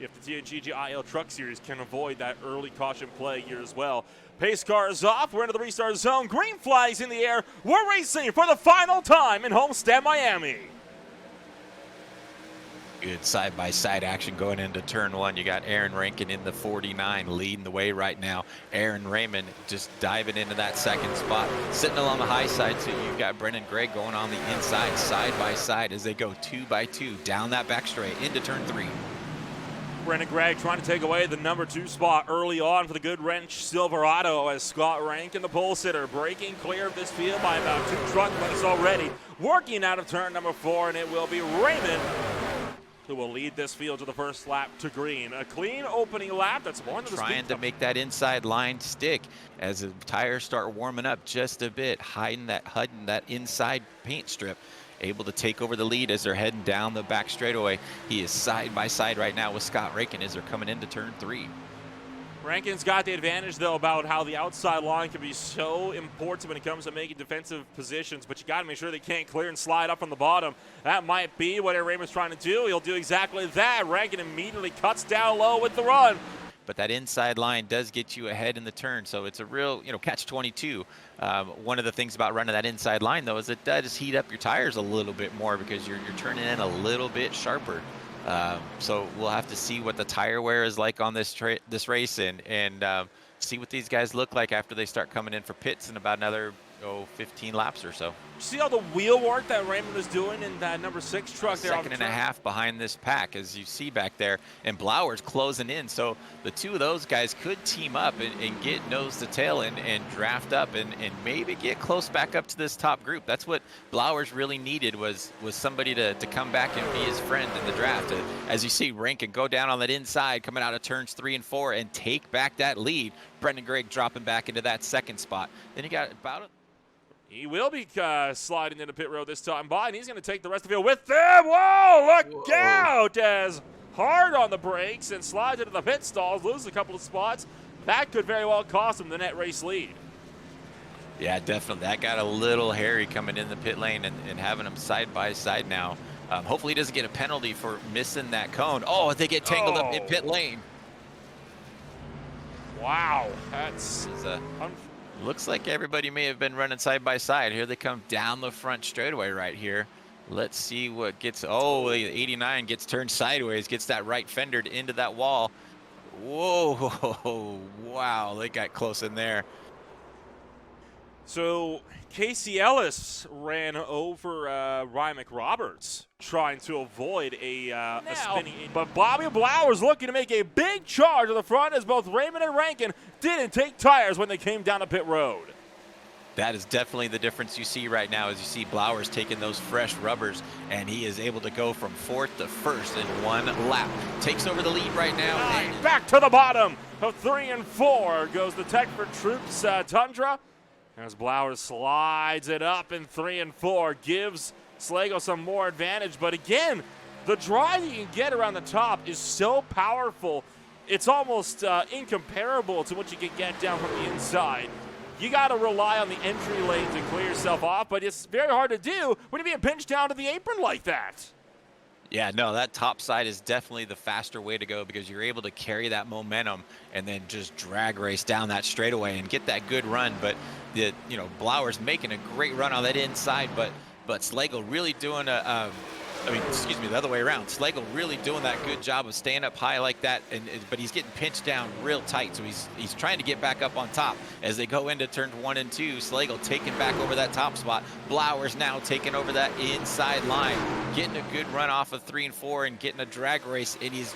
if the TNGG IEL Truck Series can avoid that early caution play here as well. Pace car is off. We're into the restart zone. Green flags in the air. We're racing for the final time in Homestead, Miami. Good side-by-side action going into turn one. You got Aaron Rankin in the 49 leading the way right now. Aaron Raymond just diving into that second spot, sitting along the high side. So you've got Brendan Gregg going on the inside, side-by-side as they go 2x2 down that back straight into turn three. Brendan Gregg trying to take away the number 2 spot early on for the Good Wrench Silverado as Scott Rankin, the pole sitter, breaking clear of this field by about 2 truck lengths already. Working out of turn number 4, and it will be Raymond who will lead this field to the first lap to green. A clean opening lap. That's more than the trying to make that inside line stick as the tires start warming up just a bit, hiding that inside paint strip. Able to take over the lead as they're heading down the back straightaway. He is side by side right now with Scott Rankin as they're coming into turn 3. Rankin's got the advantage, though, about how the outside line can be so important when it comes to making defensive positions, but you got to make sure they can't clear and slide up from the bottom. That might be what Raymond's trying to do. He'll do exactly that. Rankin immediately cuts down low with the run. But that inside line does get you ahead in the turn, so it's a real, catch-22. One of the things about running that inside line, though, is it does heat up your tires a little bit more because you're turning in a little bit sharper. So we'll have to see what the tire wear is like on this race and see what these guys look like after they start coming in for pits in about another 15 laps or so. See all the wheel work that Raymond was doing in that number 6 truck there. Second and a half behind this pack, as you see back there, and Blower's closing in. So the two of those guys could team up and get nose to tail and draft up and maybe get close back up to this top group. That's what Blower's really needed was somebody to come back and be his friend in the draft. As you see Rankin go down on that inside, coming out of turns 3 and 4 and take back that lead. Brendan Gregg dropping back into that second spot. Then you got about it. He will be sliding into pit road this time by, and he's going to take the rest of the field with him. Whoa, look out as hard on the brakes and slides into the pit stalls, loses a couple of spots. That could very well cost him the net race lead. Yeah, definitely. That got a little hairy coming in the pit lane and having them side by side now. Hopefully he doesn't get a penalty for missing that cone. Oh, they get tangled up in pit lane. Wow, that's looks like everybody may have been running side by side. Here they come down the front straightaway right here. Let's see what gets, the 89 gets turned sideways, gets that right fender into that wall. Whoa, wow, they got close in there. So Casey Ellis ran over Ryan McRoberts trying to avoid a spinning. But Bobby Blower's looking to make a big charge to the front as both Raymond and Rankin didn't take tires when they came down the pit road. That is definitely the difference you see right now as you see Blower's taking those fresh rubbers and he is able to go from 4th to 1st in 1 lap. Takes over the lead right now. And back to the bottom of 3 and 4 goes the Techford Troops Tundra. As Blower slides it up in 3 and 4, gives Slago some more advantage. But again, the drive you can get around the top is so powerful, it's almost incomparable to what you can get down from the inside. You got to rely on the entry lane to clear yourself off, but it's very hard to do when you're being pinched down to the apron like that. Yeah, no, that top side is definitely the faster way to go because you're able to carry that momentum and then just drag race down that straightaway and get that good run. But Blower's making a great run on that inside, but Slago really doing the other way around. Slago really doing that good job of staying up high like that, but he's getting pinched down real tight, so he's trying to get back up on top. As they go into turns 1 and 2, Slago taking back over that top spot. Blower's now taking over that inside line, getting a good run off of 3 and 4 and getting a drag race, and he's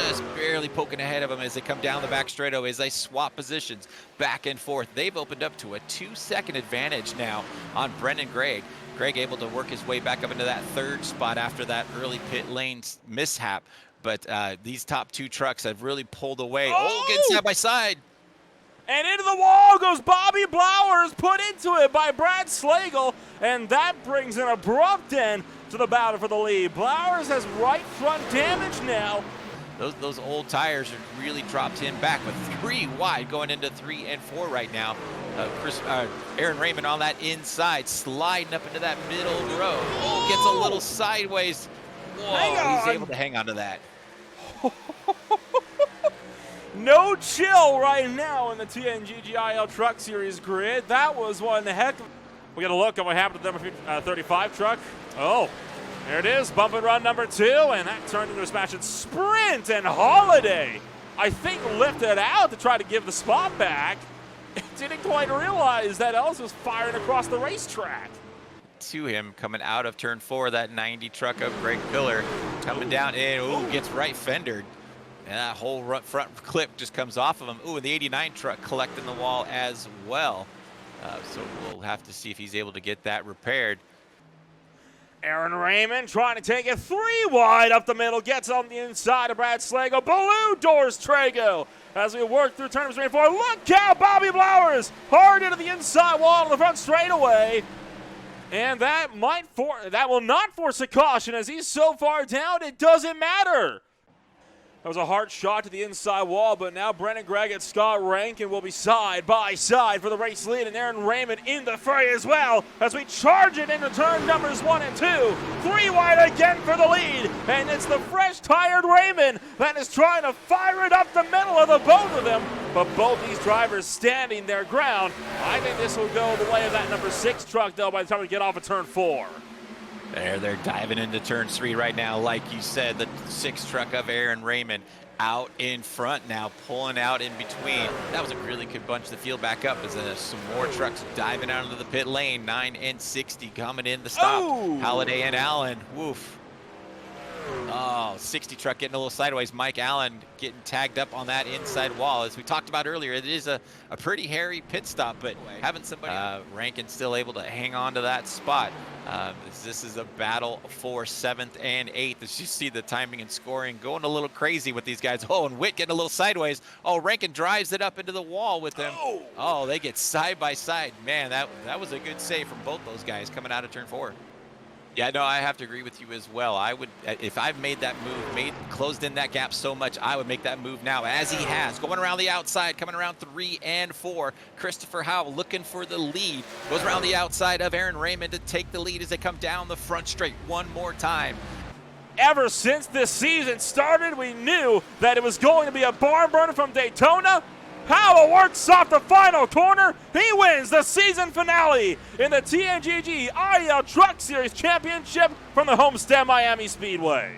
just barely poking ahead of him as they come down the back straightaway as they swap positions back and forth. They've opened up to a 2-second advantage now on Brendan Gregg. Gregg able to work his way back up into that 3rd spot after that early pit lane mishap. But these top 2 trucks have really pulled away. Good side by side. And into the wall goes Bobby Blowers, put into it by Brad Slagle. And that brings an abrupt end to the battle for the lead. Blowers has right front damage now. Those old tires have really dropped him back with 3 wide going into 3 and 4 right now. Aaron Raymond on that inside, sliding up into that middle row. Gets a little sideways. Whoa, he's able to hang on to that. no chill right now in the TNGG IEL Truck Series grid. That was one heck of. We got a look at what happened to the number 35 truck. Oh, there it is, bump and run number 2, and that turned into a smash and sprint, and Holiday, I think, lifted out to try to give the spot back. Didn't quite realize that Ellis was firing across the racetrack. To him coming out of turn 4, that 90 truck of Greg Pillar coming down and gets right fendered. And that whole front clip just comes off of him. Ooh, and the 89 truck collecting the wall as well. So we'll have to see if he's able to get that repaired. Aaron Raymond trying to take it 3 wide up the middle, gets on the inside of Brad Slago. Baloo doors Trago as we work through turn 3 and 4. Look out, Bobby Blowers hard into the inside wall on the front straightaway. And that will not force a caution as he's so far down, it doesn't matter. That was a hard shot to the inside wall, but now Brennan Gregg and Scott Rankin will be side by side for the race lead, and Aaron Raymond in the fray as well as we charge it into turn numbers 1 and 2. 3 wide again for the lead, and it's the fresh tired Raymond that is trying to fire it up the middle of the both of them, but both these drivers standing their ground. I think this will go the way of that number 6 truck, though, by the time we get off of turn 4. They're diving into turn 3 right now. Like you said, the 6 truck of Aaron Raymond out in front now, pulling out in between. That was a really good bunch to field back up as some more trucks diving out into the pit lane. 9 and 60 coming in the stop. Oh. Halliday and Allen, woof. Oh, 60 truck getting a little sideways. Mike Allen getting tagged up on that inside wall. As we talked about earlier, it is a pretty hairy pit stop, but having somebody, Rankin still able to hang on to that spot. This is a battle for 7th and 8th. As you see the timing and scoring going a little crazy with these guys. Oh, and Witt getting a little sideways. Oh, Rankin drives it up into the wall with them. Oh, they get side by side. Man, that was a good save from both those guys coming out of turn 4. Yeah, no, I have to agree with you as well. I would, if I've made that move, closed in that gap so much, I would make that move now, as he has. Going around the outside, coming around 3 and 4. Christopher Howe looking for the lead. Goes around the outside of Aaron Raymond to take the lead as they come down the front straight one more time. Ever since this season started, we knew that it was going to be a barn burner from Daytona. Howell works off the final corner. He wins the season finale in the TNGG IEL Truck Series Championship from the Homestead Miami Speedway.